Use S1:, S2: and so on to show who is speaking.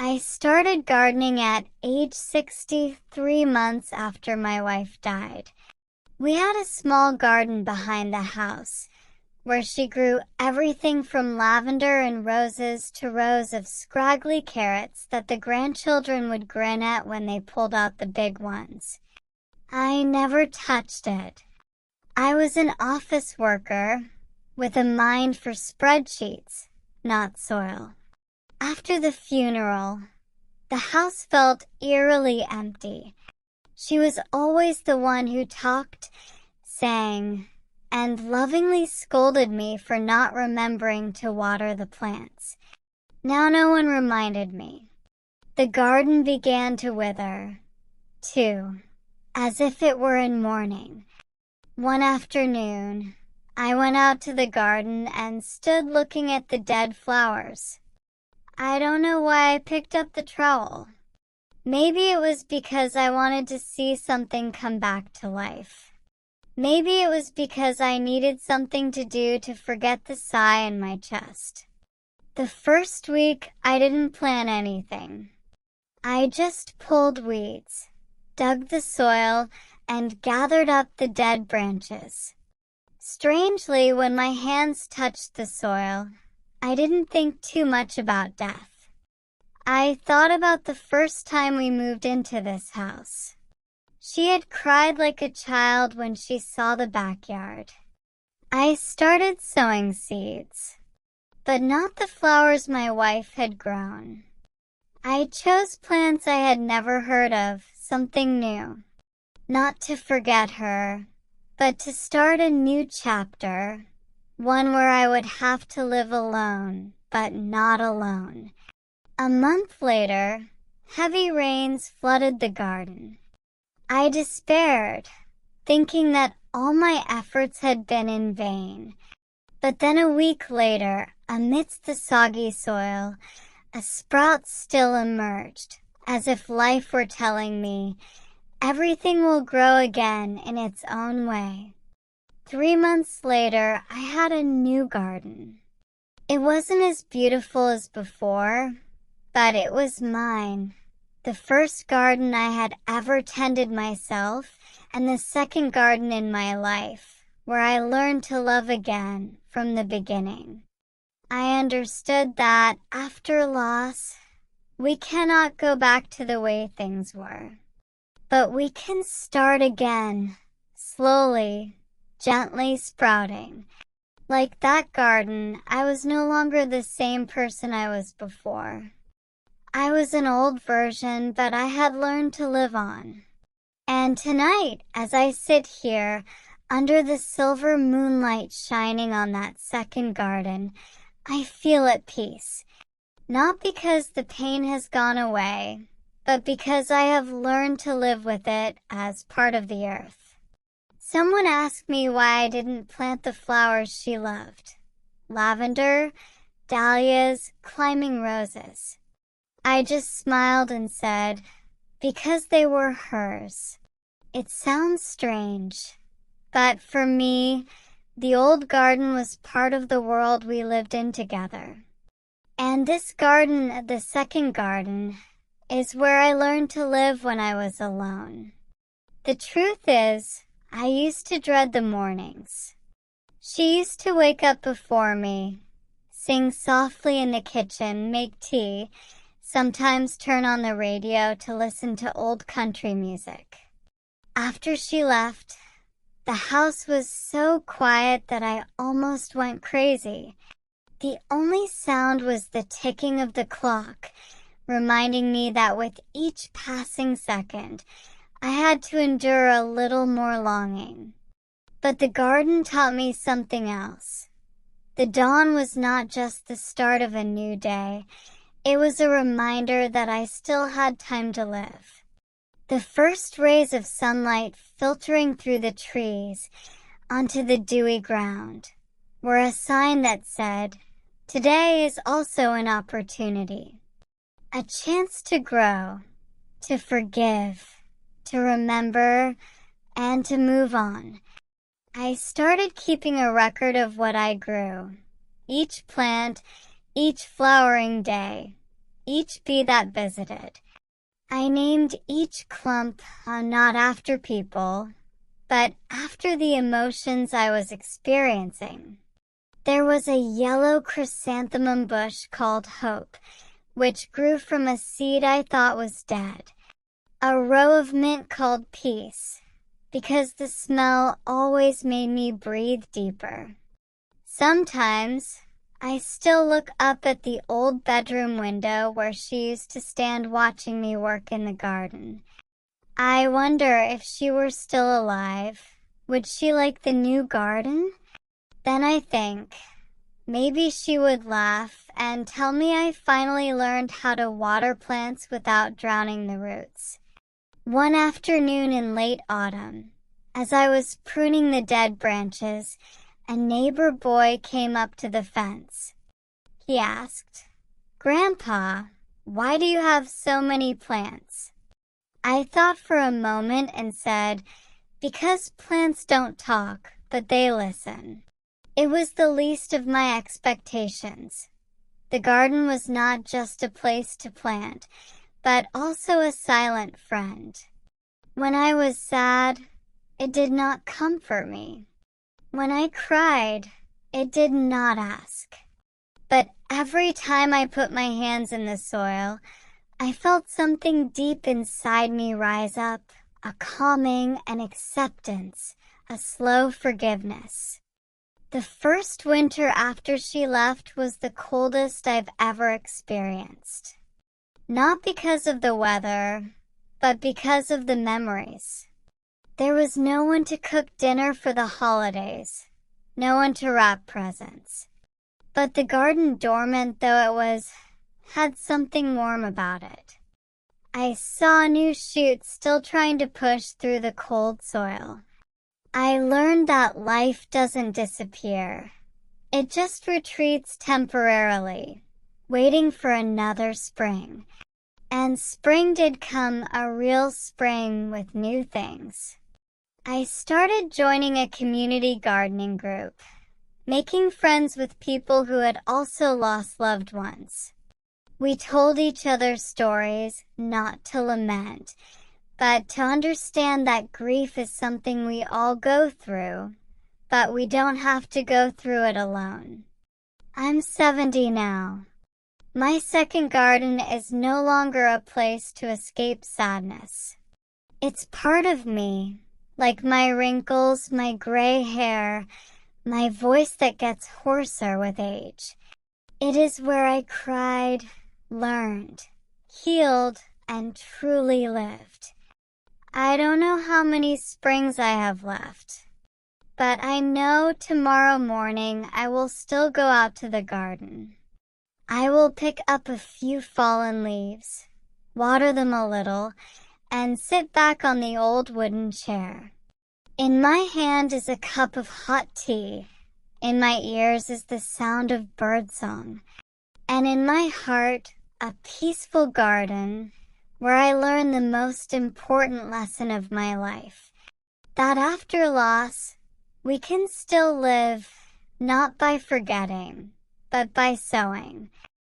S1: I started gardening at age 63 months after my wife died. We had a small garden behind the house, where she grew everything from lavender and roses to rows of scraggly carrots that the grandchildren would grin at when they pulled out the big ones. I never touched it. I was an office worker with a mind for spreadsheets, not soil. After the funeral, the house felt eerily empty. She was always the one who talked, sang, and lovingly scolded me for not remembering to water the plants. Now no one reminded me. The garden began to wither, too, as if it were in mourning. One afternoon, I went out to the garden and stood looking at the dead flowers. I don't know why I picked up the trowel. Maybe it was because I wanted to see something come back to life. Maybe it was because I needed something to do to forget the sigh in my chest. The first week, I didn't plan anything. I just pulled weeds, dug the soil, and gathered up the dead branches. Strangely, when my hands touched the soil, I didn't think too much about death. I thought about the first time we moved into this house. She had cried like a child when she saw the backyard. I started sowing seeds, but not the flowers my wife had grown. I chose plants I had never heard of, something new. Not to forget her, but to start a new chapter. One where I would have to live alone, but not alone. A month later, heavy rains flooded the garden. I despaired, thinking that all my efforts had been in vain. But then a week later, amidst the soggy soil, a sprout still emerged, as if life were telling me, everything will grow again in its own way. 3 months later, I had a new garden. It wasn't as beautiful as before, but it was mine. The first garden I had ever tended myself, and the second garden in my life, where I learned to love again from the beginning. I understood that, after loss, we cannot go back to the way things were. But we can start again, slowly, gently sprouting. Like that garden, I was no longer the same person I was before. I was an old version, but I had learned to live on. And tonight, as I sit here, under the silver moonlight shining on that second garden, I feel at peace. Not because the pain has gone away, but because I have learned to live with it as part of the earth. Someone asked me why I didn't plant the flowers she loved. Lavender, dahlias, climbing roses. I just smiled and said, because they were hers. It sounds strange, but for me, the old garden was part of the world we lived in together. And this garden, the second garden, is where I learned to live when I was alone. The truth is, I used to dread the mornings. She used to wake up before me, sing softly in the kitchen, make tea, sometimes turn on the radio to listen to old country music. After she left, the house was so quiet that I almost went crazy. The only sound was the ticking of the clock, reminding me that with each passing second, I had to endure a little more longing. But the garden taught me something else. The dawn was not just the start of a new day. It was a reminder that I still had time to live. The first rays of sunlight filtering through the trees onto the dewy ground were a sign that said, today is also an opportunity. A chance to grow, to forgive, to remember, and to move on. I started keeping a record of what I grew, each plant, each flowering day. each bee that visited. I named each clump not after people, but after the emotions I was experiencing. There was a yellow chrysanthemum bush called Hope, which grew from a seed I thought was dead. A row of mint called Peace, because the smell always made me breathe deeper. Sometimes, I still look up at the old bedroom window where she used to stand watching me work in the garden. I wonder if she were still alive. Would she like the new garden? Then I think, maybe she would laugh and tell me I finally learned how to water plants without drowning the roots. One afternoon in late autumn, as I was pruning the dead branches, a neighbor boy came up to the fence. He asked, "Grandpa, why do you have so many plants?" I thought for a moment and said, "Because plants don't talk, but they listen." It was the least of my expectations. The garden was not just a place to plant, but also a silent friend. When I was sad, it did not comfort me. When I cried, it did not ask. But every time I put my hands in the soil, I felt something deep inside me rise up, a calming, an acceptance, a slow forgiveness. The first winter after she left was the coldest I've ever experienced. Not because of the weather, but because of the memories. There was no one to cook dinner for the holidays, no one to wrap presents. But the garden, dormant though it was, had something warm about it. I saw new shoots still trying to push through the cold soil. I learned that life doesn't disappear. It just retreats temporarily, waiting for another spring. And spring did come, a real spring with new things. I started joining a community gardening group, making friends with people who had also lost loved ones. We told each other stories, not to lament, but to understand that grief is something we all go through, but we don't have to go through it alone. I'm 70 now. My second garden is no longer a place to escape sadness. It's part of me, like my wrinkles, my gray hair, my voice that gets hoarser with age. It is where I cried, learned, healed, and truly lived. I don't know how many springs I have left, but I know tomorrow morning I will still go out to the garden. I will pick up a few fallen leaves, water them a little, and sit back on the old wooden chair. In my hand is a cup of hot tea. In my ears is the sound of birdsong. And in my heart, a peaceful garden where I learn the most important lesson of my life. That after loss, we can still live, not by forgetting, but by sowing.